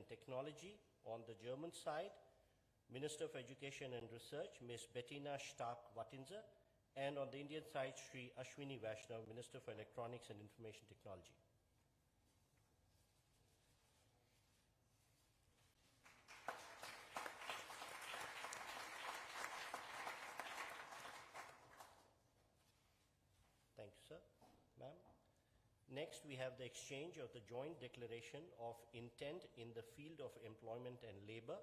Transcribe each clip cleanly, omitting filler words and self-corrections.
and Technology. On the German side, Minister of Education and Research, Ms. Bettina Stark-Wattinser, and on the Indian side, Sri Ashwini Vaishnav, Minister for Electronics and Information Technology. Thank you, sir. Ma'am. Next, we have the exchange of the joint declaration of intent in the field of employment and labor.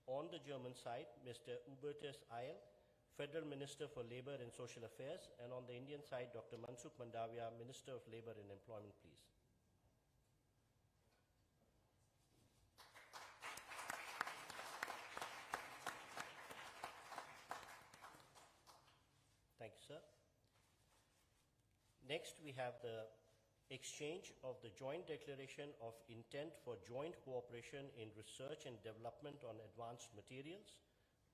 On the German side, Mr. Hubertus Eil, Federal Minister for Labor and Social Affairs, and on the Indian side, Dr. Mansukh Mandavia, Minister of Labor and Employment, please. Thank you, sir. Next, we have the exchange of the joint declaration of intent for joint cooperation in research and development on advanced materials.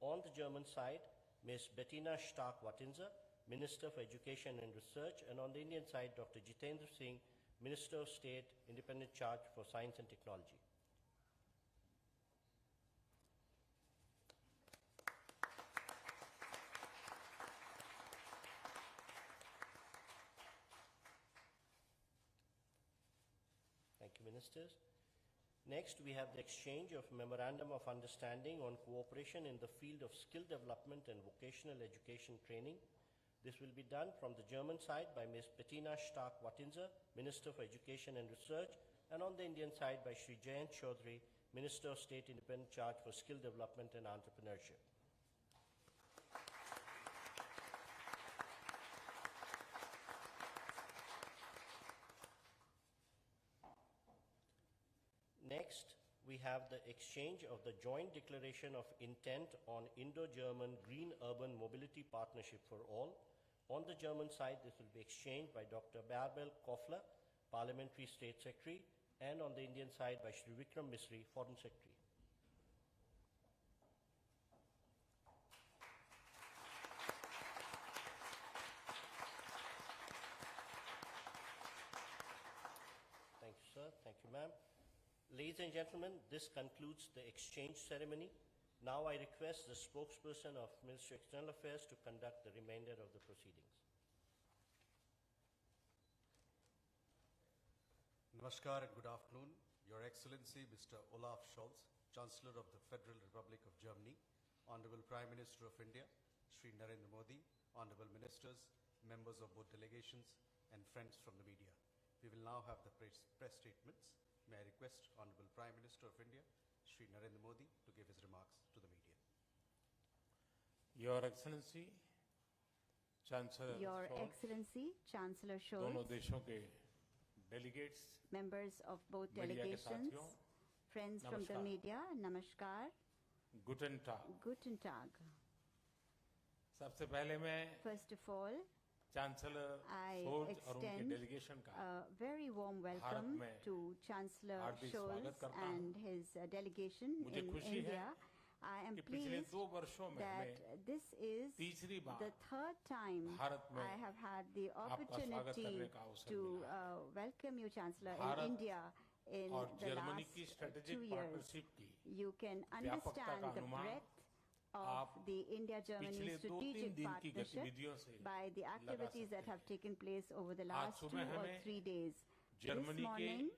On the German side, Ms. Bettina Stark-Wattinser, Minister for Education and Research, and on the Indian side, Dr. Jitendra Singh, Minister of State, Independent Charge for Science and Technology. Thank you, Ministers. Next, we have the exchange of Memorandum of Understanding on cooperation in the field of skill development and vocational education training. This will be done from the German side by Ms. Bettina Stark-Wattinser, Minister for Education and Research, and on the Indian side by Sri Jayant Chaudhary, Minister of State, Independent Charge for Skill Development and Entrepreneurship. Next, we have the exchange of the joint declaration of intent on Indo-German Green Urban Mobility Partnership for All. On the German side, this will be exchanged by Dr. Bärbel Koffler, Parliamentary State Secretary, and on the Indian side by Shri Vikram Misri, Foreign Secretary. Thank you, sir. Thank you, ma'am. Ladies and gentlemen, this concludes the exchange ceremony. Now I request the spokesperson of Ministry of External Affairs to conduct the remainder of the proceedings. Namaskar and good afternoon. Your Excellency, Mr. Olaf Scholz, Chancellor of the Federal Republic of Germany, Honorable Prime Minister of India, Shri Narendra Modi, Honorable Ministers, members of both delegations, and friends from the media. We will now have the press statements. May I request Honorable Prime Minister of India, Shri Narendra Modi, to give his remarks to the media. Your Excellency, Chancellor Scholz, दोनों देशों के delegates, members of both delegations, friends from the media, namaskar. Guten Tag. Guten Tag. सबसे पहले मैं First of all, Chancellor Scholz और उनके delegation का a very warm welcome to Chancellor Scholz and his delegation in India. I am pleased that this is the third time I have had the opportunity to welcome you, Chancellor, in India in the last 2 years. You can understand the breadth of the India-Germany strategic partnership by the activities that have taken place over the last 2 or 3 days. This morning,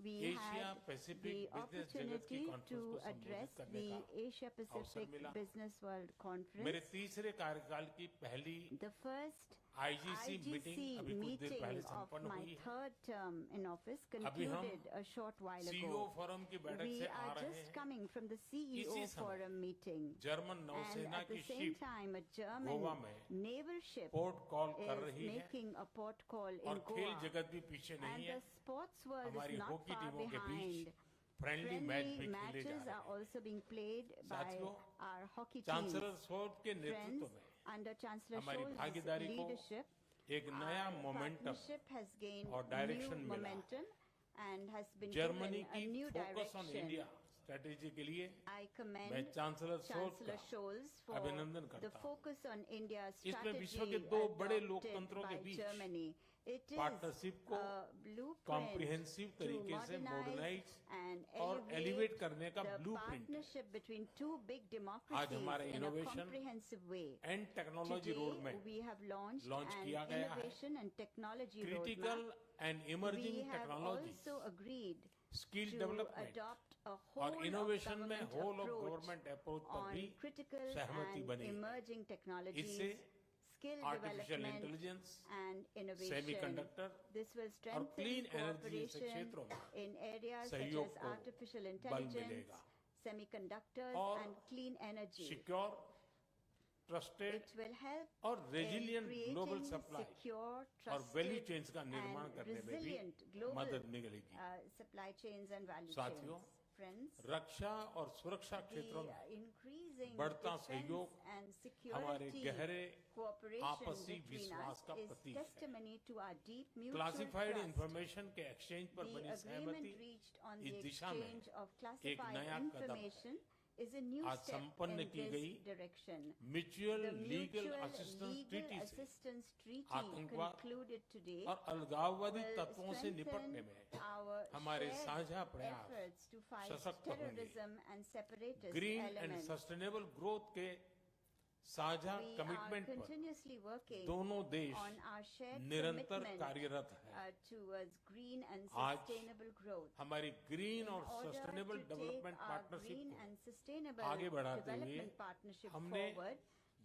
we had the opportunity to address the Asia-Pacific Business World Conference. The first IGC meeting of my third term in office concluded a short while ago. We are just coming from the CEO Forum meeting, and at the same time a German naval ship is making a port call in Goa, and the sports world is not far behind. Friendly matches are also being played by our hockey teams. Friends, under Chancellor Scholz's leadership, our partnership has gained new momentum and has been given a new direction. I commend Chancellor Scholz for the focus on India's strategy adopted by Germany. Partnership को comprehensive तरीके से modernise और elevate करने का blueprint आज हमारा innovation and technology road में launch किया गया है critical and emerging technology skill development और इनोवेशन में होल ऑफ गवर्नमेंट अप्रोच पर भी सहमति बनी इससे आर्टिफिशियल इंटेलिजेंस सेमीकंडक्टर और क्लीन एनर्जी जैसे क्षेत्रों में सहयोग को बल मिलेगा semiconductors and clean energy. Secure trusted और रेजिलिएंट ग्लोबल सप्लाई और वैल्यू चेन्स का निर्माण करने में भी मदद मिलेगी supply chains and value साथियों chains. Friends, रक्षा और सुरक्षा क्षेत्रों में बढ़ता सहयोग हमारे गहरे आपसी विश्वास का प्रतीक है क्लासिफाइड इंफॉर्मेशन के एक्सचेंज पर बनी सहमति इस दिशा में एक नया कदम आज संपन्न की गई म्यूचुअल लीगल असिस्टेंस ट्रीटी से आतंकवाद और अलगाववादी तत्वों से निपटने में हमारे साझा प्रयास सशक्त होंगे ग्रीन एंड सस्टेनेबल ग्रोथ के साझा कमिटमेंट पर दोनों देश निरंतर कार्यरत हैं आज हमारी ग्रीन और सस्टेनेबल डेवलपमेंट पार्टनरशिप को आगे बढ़ाते हुए हमने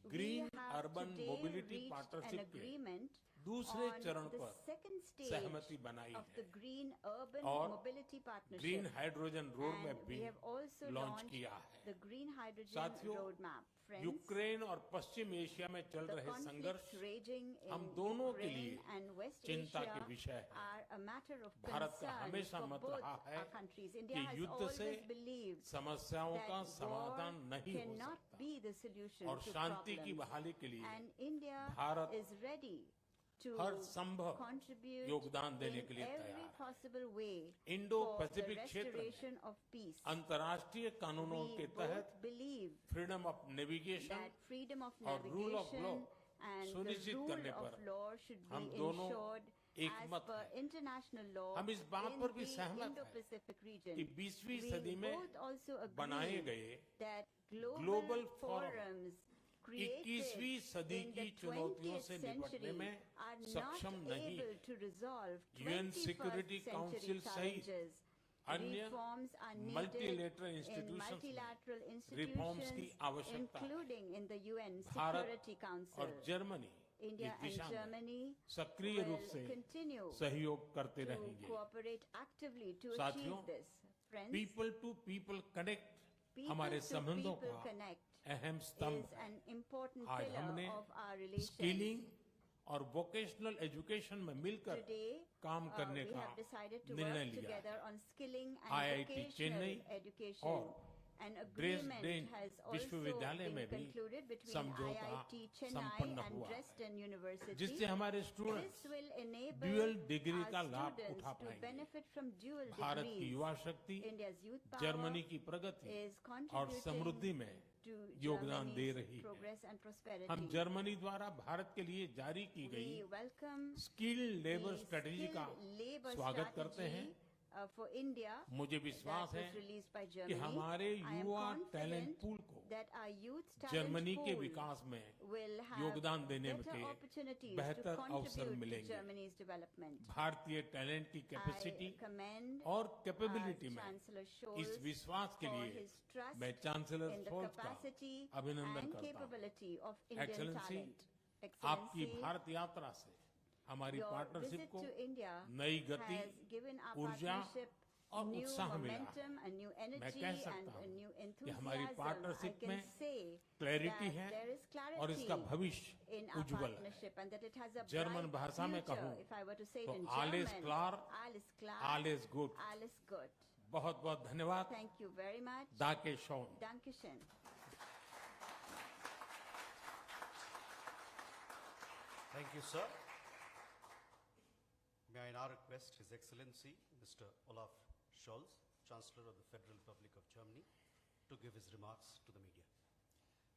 ग्रीन अर्बन मोबिलिटी पार्टनरशिप के दूसरे चरण पर सहमति बनाई है और ग्रीन हाइड्रोजन रोड मैप भी लॉन्च किया है साथियों यूक्रेन और पश्चिम एशिया में चल रहे संघर्ष हम दोनों के लिए चिंता के विषय है भारत का हमेशा मत रहा है कि युद्ध से समस्याओं का समाधान नहीं हो सकता और शांति की बहाली के लिए भारत हर संभव योगदान देने के लिए तैयार है इंडो पैसिफिक क्षेत्र में अंतर्राष्ट्रीय कानूनों के तहत फ्रीडम ऑफ नेविगेशन और रूल ऑफ लॉ सुनिश्चित करने पर हम दोनों एक मत हैं हम इस बात पर भी सहमत हैं कि 20वीं सदी में बनाए गए ग्लोबल फोरम 21वीं सदी की चुनौतियों से निपटने में सक्षम नहीं यूएन सिक्योरिटी काउंसिल सहित अन्य मल्टीलेटरल इंस्टीट्यूशंस में रिफॉर्म्स की आवश्यकता है भारत और जर्मनी इस दिशा में सक्रिय रूप से सहयोग करते रहेंगे साथियों पीपल टू पीपल कनेक्ट हमारे संबंधों का अहम स्तंभ है आज हमने स्किलिंग और वोकेशनल एजुकेशन में मिलकर काम करने का निर्णय लिया आईआईटी चेन्नई और ड्रेसडेन विश्वविद्यालय में भी समझौता संपन्न हुआ जिससे हमारे स्टूडेंट्स ड्यूअल डिग्री का लाभ उठा पाएंगे भारत की युवा शक्ति जर्मनी की प्रगति और समृद्धि में योगदान दे रही है हम जर्मनी द्वारा भारत के लिए जारी की गई स्किल लेबर स्ट्रेटेजी का स्वागत करते हैं मुझे विश्वास है कि हमारे युवा टैलेंट पूल को जर्मनी के विकास में योगदान देने के बेहतर अवसर मिलेंगे भारतीय टैलेंट की कैपेसिटी और कैपेबिलिटी में इस विश्वास के लिए मैं चांसलर शोल्ज का अभिनंदन करता हूँ एक्सेलेंसी आपकी भारत यात्रा से हमारी पार्टनरशिप को नई गति ऊर्जा और उत्साह मिला मैं कह सकता हूँ कि हमारी पार्टनरशिप में क्लैरिटी है और इसका भविष्य उज्जवल है जर्मन भाषा में कहूँ तो आलेस क्लार आलेस गुड बहुत बहुत धन्यवाद दाके Shawn Thank you, sir. May I now request His Excellency, Mr. Olaf Scholz, Chancellor of the Federal Republic of Germany, to give his remarks to the media.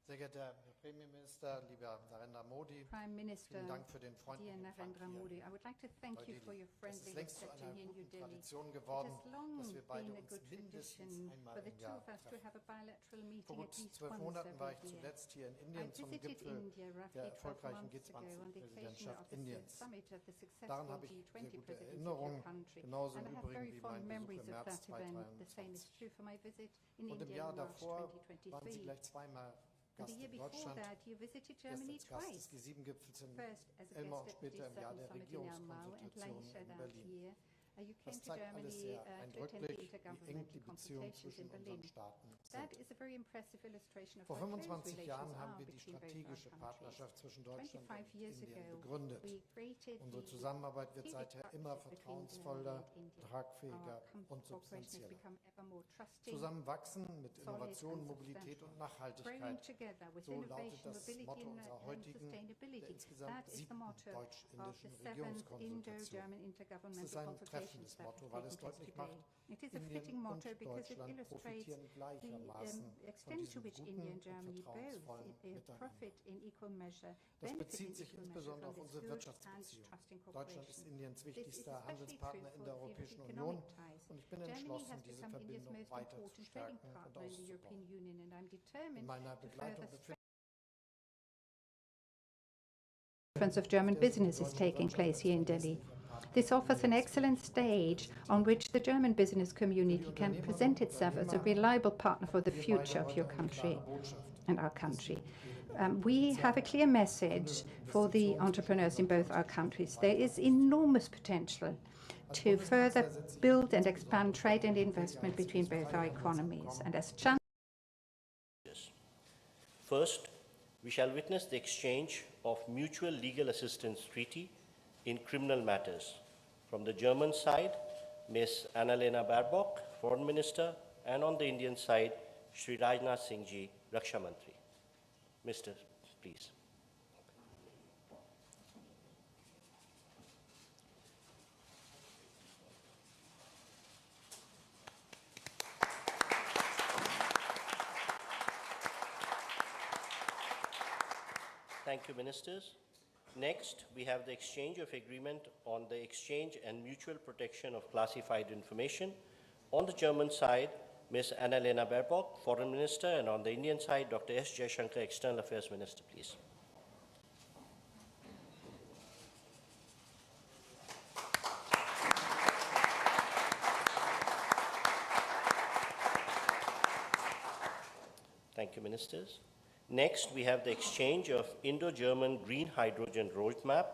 Sehr geehrter Herr Premierminister, lieber Narendra Modi, Prime Minister, vielen Dank für den dear freundlichen Empfang Narendra hier Modi, I would like to thank you for your Es friendly ist längst zu einer reception here in New guten Delhi. Tradition It geworden, has long dass wir beide been a uns good mindestens tradition einmal for the im two Jahr of us to treffen. have a bilateral Vor meeting gut at least 12 once Monaten war ich every year. zuletzt hier in I Indien zum visited Gipfel India der roughly 12 erfolgreichen months ago on the occasion G20-Präsidentschaft of the Indiens. summit of the Daran successful habe ich sehr G20 gute presidency of Erinnerungen, your country. genauso And im I have Übrigen very wie fond mein Besuch memories im of März that event. The same is 2023. true for my visit in Und im India Jahr in March davor waren Sie 2023. gleich zweimal And Gast the year in before Deutschland, that, you visited erst Germany als Gast des twice. G7-Gipfels in First as a Elmau und guest at später the im Jahr G7 der summit in Elmau, and Regierungskonsultationen later in that Berlin. year you came Das to zeigt alles Germany sehr to attend the eindrücklich, wie eng die Intergovernmental Beziehungen Consultations zwischen in unseren Berlin. Staaten That sind. is a very impressive illustration of Vor how close 25 Jahren relations haben are wir die between both our strategische countries. Partnerschaft zwischen Deutschland 25 und years Indien ago, begründet. we created Unsere the Zusammenarbeit wird strategic seither immer partnership between vertrauensvoller, Germany and India. tragfähiger Our und cooperation has substanzieller. become ever more trusting, Zusammen wachsen mit solid Innovation, and Mobilität und substantial. Growing Nachhaltigkeit. together with So lautet innovation, das mobility Motto and unserer and heutigen, der sustainability. insgesamt That is the 7. motto of deutsch-indischen the 7th Regierungskonsultation. Indo-German Es ist Intergovernmental ein Consultations treffendes that Motto, have weil taken es place deutlich today. macht, It is a Indien fitting und motto because it Deutschland illustrates profitieren the gleichermaßen von extent to diesem which guten India and und Germany both vertrauensvollen Miteinander. profit in equal measure, Das benefit bezieht in sich equal measure insbesondere from auf this unsere good and Wirtschaftsbeziehungen. trusting Deutschland ist cooperation. Indiens This is wichtigster especially Handelspartner true in der for Europäischen economic Union ties. und ich bin Germany entschlossen, has diese become India's Verbindung most weiter zu important trading stärken und partner in the European auszubauen. Union, and I'm In determined meiner to Begleitung further befindet Conference of German business is taking place here in Delhi. This offers an excellent stage on which the German business community can present itself as a reliable partner for the future of your country and our country. We have a clear message for the entrepreneurs in both our countries. There is enormous potential to further build and expand trade and investment between both our economies. And as Chancellor First, we shall witness the exchange of mutual legal assistance treaty in criminal matters. From the German side, Ms. Annalena Baerbock, Foreign Minister, and on the Indian side, Shri Rajnath Singh Ji, Raksha Mantri. Mr. Please. Thank you, Ministers. Next, we have the exchange of agreement on the exchange and mutual protection of classified information. On the German side, Ms. Annalena Baerbock, Foreign Minister, and on the Indian side, Dr. S. Jaishankar, External Affairs Minister, please. Thank you, Ministers. Next, we have the exchange of Indo-German Green Hydrogen Roadmap.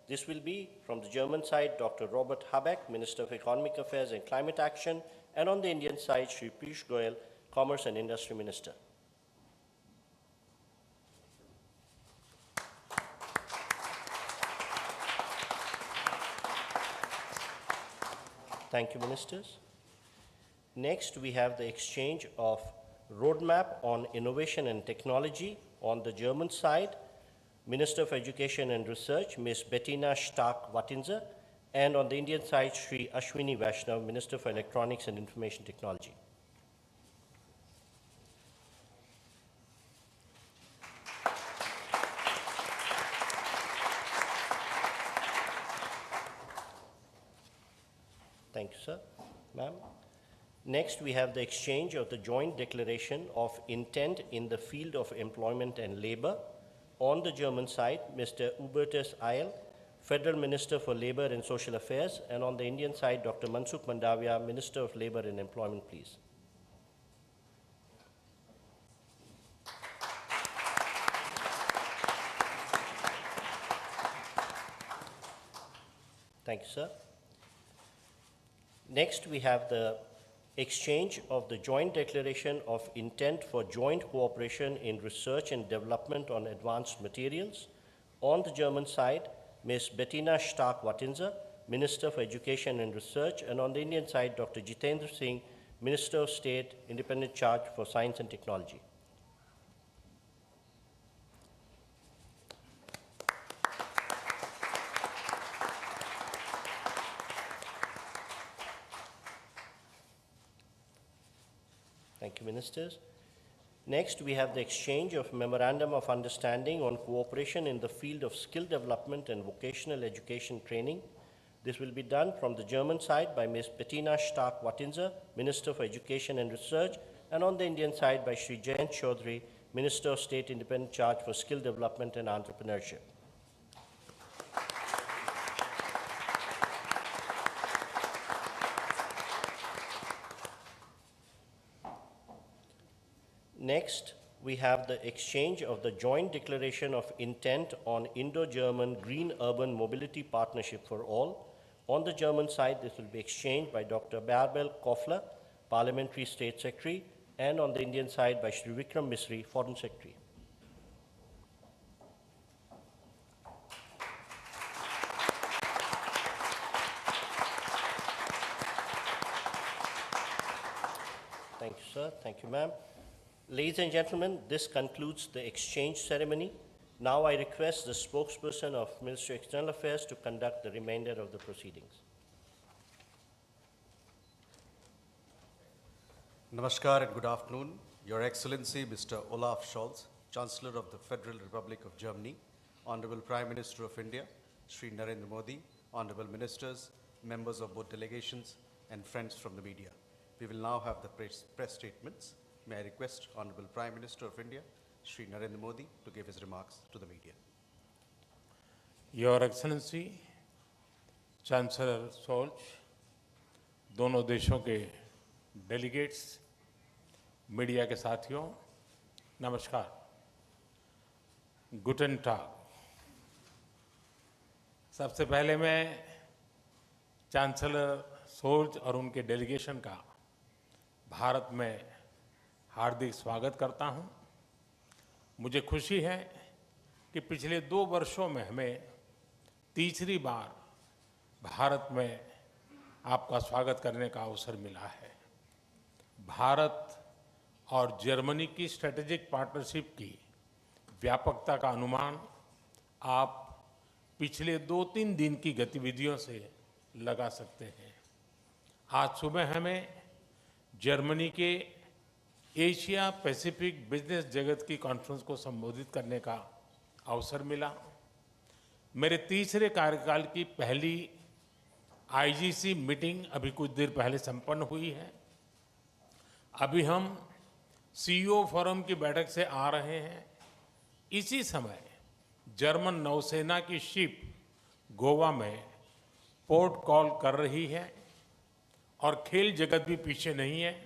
This will be from the German side, Dr. Robert Habeck, Minister of Economic Affairs and Climate Action, and on the Indian side, Shri Piyush Goyal, Commerce and Industry Minister. Thank you, Ministers. Next, we have the exchange of roadmap on innovation and technology. On the German side, Minister of Education and Research, Ms. Bettina Stark-Wattinser, and on the Indian side, Shri Ashwini Vaishnav, Minister for Electronics and Information Technology. Thank you, sir. Ma'am. Next, we have the exchange of the joint declaration of intent in the field of employment and labor. On the German side, Mr. Hubertus Eil, Federal Minister for Labor and Social Affairs, and on the Indian side, Dr. Mansukh Mandavia, Minister of Labor and Employment, please. Thank you, sir. Next, we have the exchange of the joint declaration of intent for joint cooperation in research and development on advanced materials. On the German side, Ms. Bettina Stark-Wattinser, Minister for Education and Research, and on the Indian side, Dr. Jitendra Singh, Minister of State, Independent Charge for Science and Technology. Thank you, Ministers. Next, we have the exchange of Memorandum of Understanding on Cooperation in the Field of Skill Development and Vocational Education Training. This will be done from the German side by Ms. Bettina Stark-Wattinser, Minister for Education and Research, and on the Indian side by Shri Jayant Chaudhary, Minister of State Independent Charge for Skill Development and Entrepreneurship. Next, we have the exchange of the Joint Declaration of Intent on Indo-German Green Urban Mobility Partnership for All. On the German side, this will be exchanged by Dr. Bärbel Koffler, Parliamentary State Secretary, and on the Indian side by Shri Vikram Misri, Foreign Secretary. Thank you, sir. Thank you, ma'am. Ladies and gentlemen, this concludes the exchange ceremony. Now I request the spokesperson of Ministry of External Affairs to conduct the remainder of the proceedings. Namaskar and good afternoon. Your Excellency, Mr. Olaf Scholz, Chancellor of the Federal Republic of Germany, Honorable Prime Minister of India, Shri Narendra Modi, Honorable Ministers, members of both delegations, and friends from the media. We will now have the press statements. May I request Honorable Prime Minister of India, Shri Narendra Modi, to give his remarks to the media. Your Excellency, Chancellor Scholz, दोनों देशों के delegates, media के साथियों, नमस्कार, गुटन टाग। सबसे पहले मैं chancellor Scholz और उनके डेलीगेशन का भारत में हार्दिक स्वागत करता हूं। मुझे खुशी है कि पिछले 2 वर्षों में हमें तीसरी बार भारत में आपका स्वागत करने का अवसर मिला है। भारत और जर्मनी की स्ट्रेटेजिक पार्टनरशिप की व्यापकता का अनुमान आप पिछले 2-3 दिन की गतिविधियों से लगा सकते हैं। आज सुबह हमें जर्मनी के एशिया पैसिफिक बिजनेस जगत की कॉन्फ्रेंस को संबोधित करने का अवसर मिला। मेरे तीसरे कार्यकाल की पहली आईजीसी मीटिंग अभी कुछ देर पहले संपन्न हुई है। अभी हम सीईओ फोरम की बैठक से आ रहे हैं। इसी समय जर्मन नौसेना की शिप गोवा में पोर्ट कॉल कर रही है और खेल जगत भी पीछे नहीं है।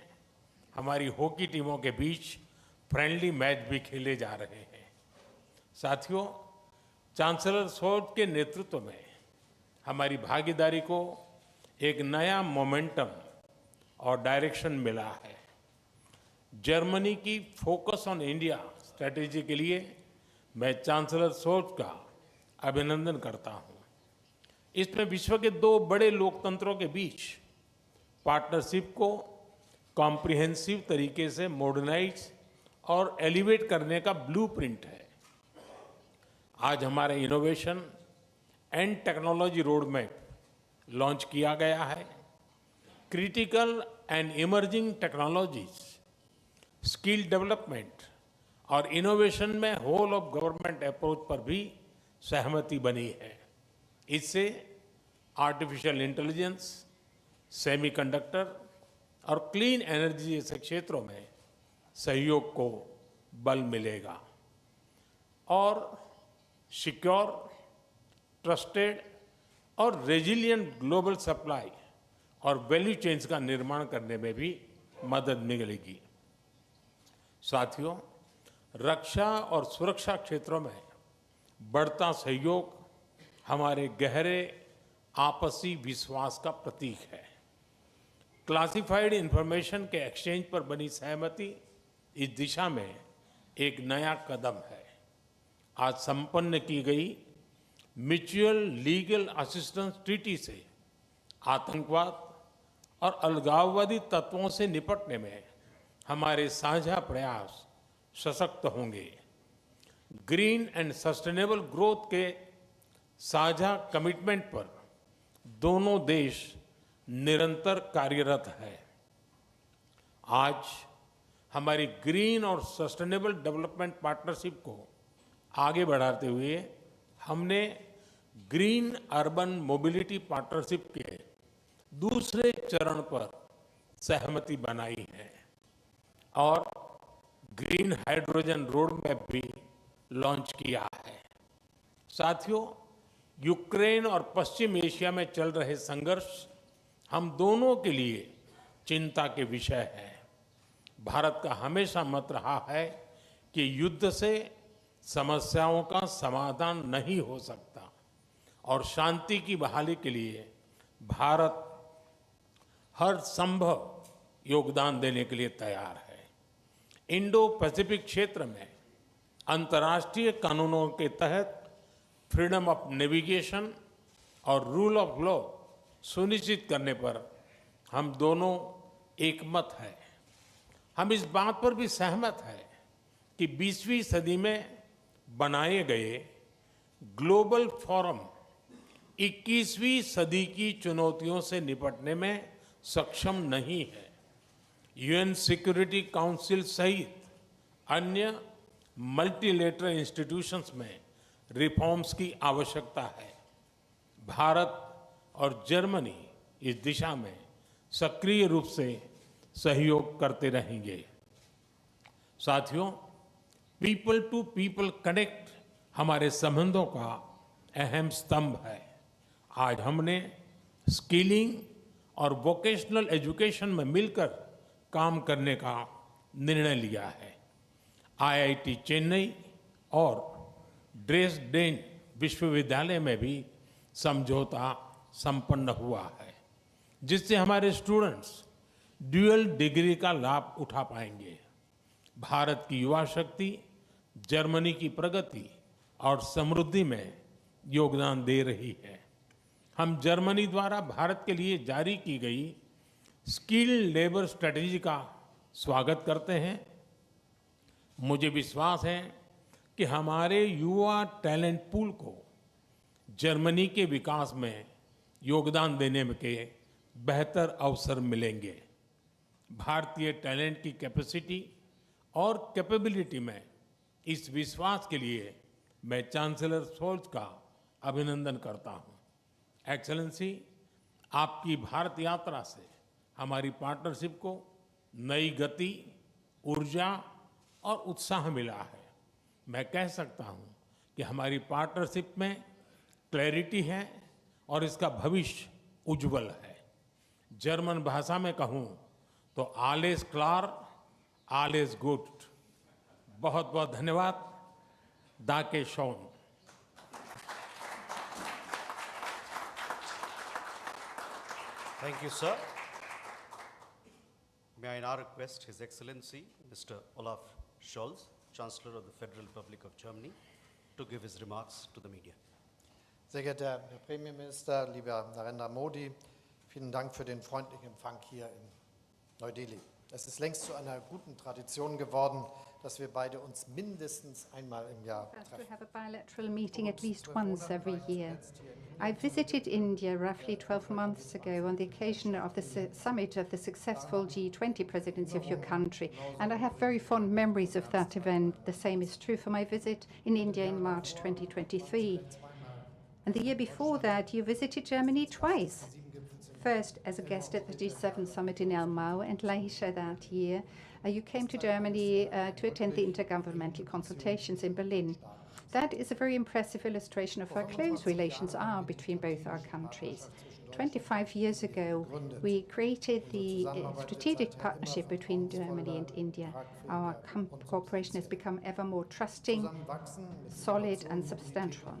हमारी हॉकी टीमों के बीच फ्रेंडली मैच भी खेले जा रहे हैं। साथियों, चांसलर शोल्ज के नेतृत्व में हमारी भागीदारी को एक नया मोमेंटम और डायरेक्शन मिला है। जर्मनी की फोकस ऑन इंडिया स्ट्रेटेजी के लिए मैं चांसलर शोल्ज का अभिनंदन करता हूं। इसमें विश्व के 2 बड़े लोकतंत्रों के बीच पार्टनरशिप को कॉम्प्रिहेंसिव तरीके से मॉडर्नाइज और एलिवेट करने का ब्लूप्रिंट है। आज हमारे innovation and technology road map launch किया गया है। Critical and emerging technologies, skill development और इनोवेशन में होल ऑफ गवर्नमेंट अप्रोच पर भी सहमति बनी है। इससे आर्टिफिशियल इंटेलिजेंस, सेमीकंडक्टर और क्लीन एनर्जी जैसे क्षेत्रों में सहयोग को बल मिलेगा और सिक्योर, ट्रस्टेड और रेजिलिएंट ग्लोबल सप्लाई और वैल्यू चेन्स का निर्माण करने में भी मदद मिलेगी। साथियों, रक्षा और सुरक्षा क्षेत्रों में बढ़ता सहयोग हमारे गहरे आपसी विश्वास का प्रतीक है। क्लासिफाइड इंफॉर्मेशन के एक्सचेंज पर बनी सहमति इस दिशा में एक नया कदम है। आज संपन्न की गई म्यूचुअल लीगल असिस्टेंस ट्रीटी से आतंकवाद और अलगाववादी तत्वों से निपटने में हमारे साझा प्रयास सशक्त होंगे। ग्रीन एंड सस्टेनेबल ग्रोथ के साझा कमिटमेंट पर दोनों देश निरंतर कार्यरत है। आज हमारी ग्रीन और सस्टेनेबल डेवलपमेंट पार्टनरशिप को आगे बढ़ाते हुए हमने ग्रीन अर्बन मोबिलिटी पार्टनरशिप के दूसरे चरण पर सहमति बनाई है और ग्रीन हाइड्रोजन रोड मैप भी लॉन्च किया है। साथियों, यूक्रेन और पश्चिम एशिया में चल रहे संघर्ष हम दोनों के लिए चिंता के विषय है। भारत का हमेशा मत रहा है कि युद्ध से समस्याओं का समाधान नहीं हो सकता और शांति की बहाली के लिए भारत हर संभव योगदान देने के लिए तैयार है। इंडो पैसिफिक क्षेत्र में अंतर्राष्ट्रीय कानूनों के तहत फ्रीडम ऑफ नेविगेशन और रूल ऑफ लॉ सुनिश्चित करने पर हम दोनों एकमत हैं। हम इस बात पर भी सहमत हैं कि 20वीं सदी में बनाए गए ग्लोबल फोरम 21वीं सदी की चुनौतियों से निपटने में सक्षम नहीं है। यूएन सिक्योरिटी काउंसिल सहित अन्य मल्टीलेटरल इंस्टीट्यूशंस में रिफॉर्म्स की आवश्यकता है। भारत और जर्मनी इस दिशा में सक्रिय रूप से सहयोग करते रहेंगे। साथियों, पीपल टू पीपल कनेक्ट हमारे संबंधों का अहम स्तंभ है। आज हमने स्किलिंग और वोकेशनल एजुकेशन में मिलकर काम करने का निर्णय लिया है। आईआईटी चेन्नई और ड्रेसडेन विश्वविद्यालय में भी समझौता संपन्न हुआ है, जिससे हमारे स्टूडेंट्स ड्यूअल डिग्री का लाभ उठा पाएंगे। भारत की युवा शक्ति जर्मनी की प्रगति और समृद्धि में योगदान दे रही है। हम जर्मनी द्वारा भारत के लिए जारी की गई स्किल्ड लेबर स्ट्रेटेजी का स्वागत करते हैं। मुझे विश्वास है कि हमारे युवा टैलेंट पूल को जर्मनी के विकास में योगदान देने के बेहतर अवसर मिलेंगे। भारतीय टैलेंट की कैपेसिटी और कैपेबिलिटी में इस विश्वास के लिए मैं चांसलर शोल्ज का अभिनंदन करता हूं। एक्सेलेंसी, आपकी भारत यात्रा से हमारी पार्टनरशिप को नई गति, ऊर्जा और उत्साह मिला है। मैं कह सकता हूं कि हमारी पार्टनरशिप में क्लैरिटी है और इसका भविष्य उज्जवल है। जर्मन भाषा में कहूं तो आलेस क्लार, आलेस गुड। बहुत बहुत धन्यवाद। दाके शौन। Thank you, sir. May I now request His Excellency, Mr. Olaf Scholz, Chancellor of the Federal Republic of Germany, to give his remarks to the media. Sehr geehrter Herr Premierminister, lieber Narendra Modi, vielen Dank für den freundlichen Empfang hier in Neu-Delhi. Es ist längst zu einer guten Tradition geworden, dass wir beide uns mindestens einmal im Jahr treffen. We have a bilateral meeting at least once every year. I visited India roughly 12 months ago on the occasion of the summit of the successful G20 presidency of your country, and I have very fond memories of that event. The same is true for my visit in India in March 2023. And the year before that, you visited Germany twice. First as a guest at the G7 summit in Elmau, and later that year, you came to Germany to attend the Intergovernmental Consultations in Berlin. That is a very impressive illustration of how close relations are between both our countries. 25 years ago, we created the strategic partnership between Germany and India. Our cooperation has become ever more trusting, solid and substantial.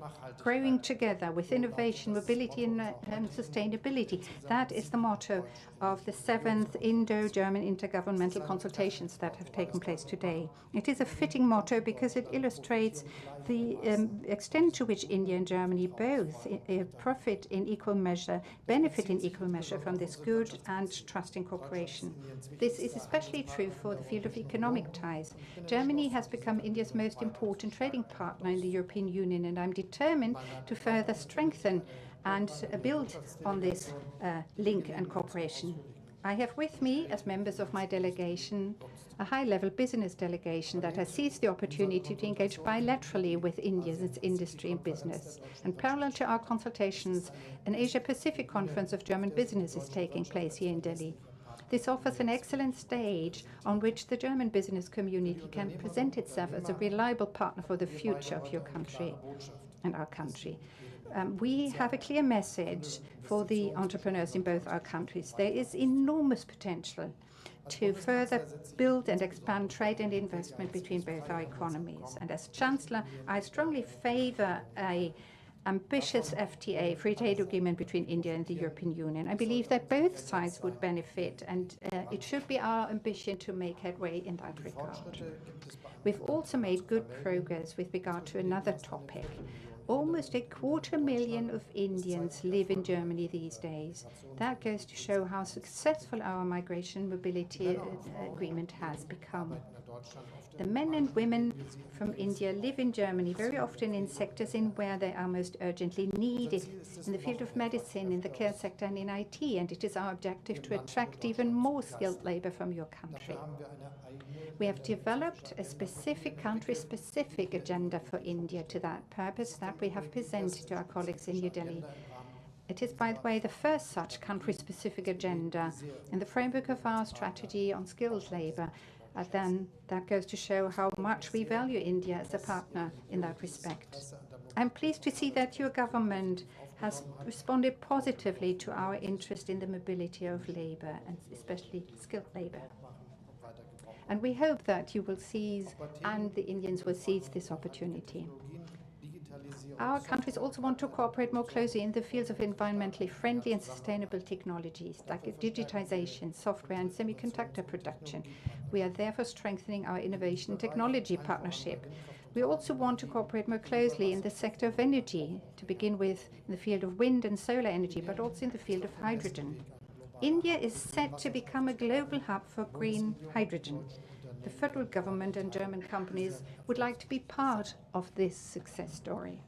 Growing together with innovation, mobility and sustainability. That is the motto of the 7th Indo-German Intergovernmental Consultations that have taken place today. It is a fitting motto because it illustrates the extent to which India and Germany both profit in equal measure, benefit in equal measure from this good and trusting cooperation. This is especially true for the field of economic ties. Germany has become India's most important trading partner in the European Union, and I'm determined to further strengthen and build on this link and cooperation. I have with me, as members of my delegation, a high-level business delegation that has seized the opportunity to engage bilaterally with India's industry and business. And parallel to our consultations, an Asia-Pacific conference of German business is taking place here in Delhi. This offers an excellent stage on which the German business community can present itself as a reliable partner for the future of your country and our country. We have a clear message for the entrepreneurs in both our countries. There is enormous potential to further build and expand trade and investment between both our economies. And as Chancellor, I strongly favor an ambitious FTA, free trade agreement between India and the European Union. I believe that both sides would benefit, and it should be our ambition to make headway in that regard. We've also made good progress with regard to another topic. Almost 250,000 of Indians live in Germany these days. That goes to show how successful our migration mobility agreement has become. The men and women from India live in Germany, very often in sectors in where they are most urgently needed, in the field of medicine, in the care sector, and in IT, and it is our objective to attract even more skilled labor from your country. We have developed a specific country-specific agenda for India to that purpose that we have presented to our colleagues in New Delhi. It is, by the way, the first such country-specific agenda in the framework of our strategy on skilled labor. Then that goes to show how much we value India as a partner in that respect. I'm pleased to see that your government has responded positively to our interest in the mobility of labor, and especially skilled labor. And we hope that you will seize, and the Indians will seize this opportunity. Our countries also want to cooperate more closely in the fields of environmentally friendly and sustainable technologies like digitization, software, and semiconductor production. We are therefore strengthening our innovation and technology partnership. We also want to cooperate more closely in the sector of energy, to begin with in the field of wind and solar energy, but also in the field of hydrogen. India is set to become a global hub for green hydrogen. The federal government and German companies would like to be part of this success story.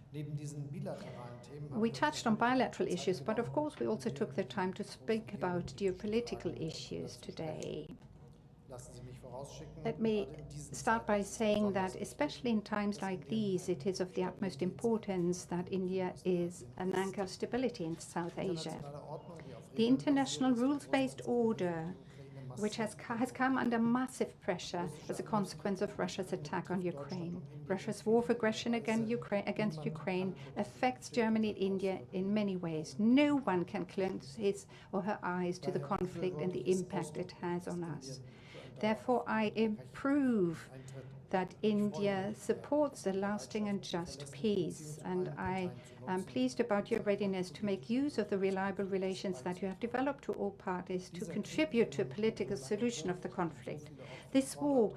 We touched on bilateral issues, but of course we also took the time to speak about geopolitical issues today. Let me start by saying that, especially in times like these, it is of the utmost importance that India is an anchor of stability in South Asia. The international rules-based order, which has come under massive pressure as a consequence of Russia's attack on Ukraine. Russia's war of aggression against Ukraine affects Germany and India in many ways. No one can close his or her eyes to the conflict and the impact it has on us. Therefore, I approve that India supports a lasting and just peace, and I am pleased about your readiness to make use of the reliable relations that you have developed to all parties to contribute to a political solution of the conflict. This war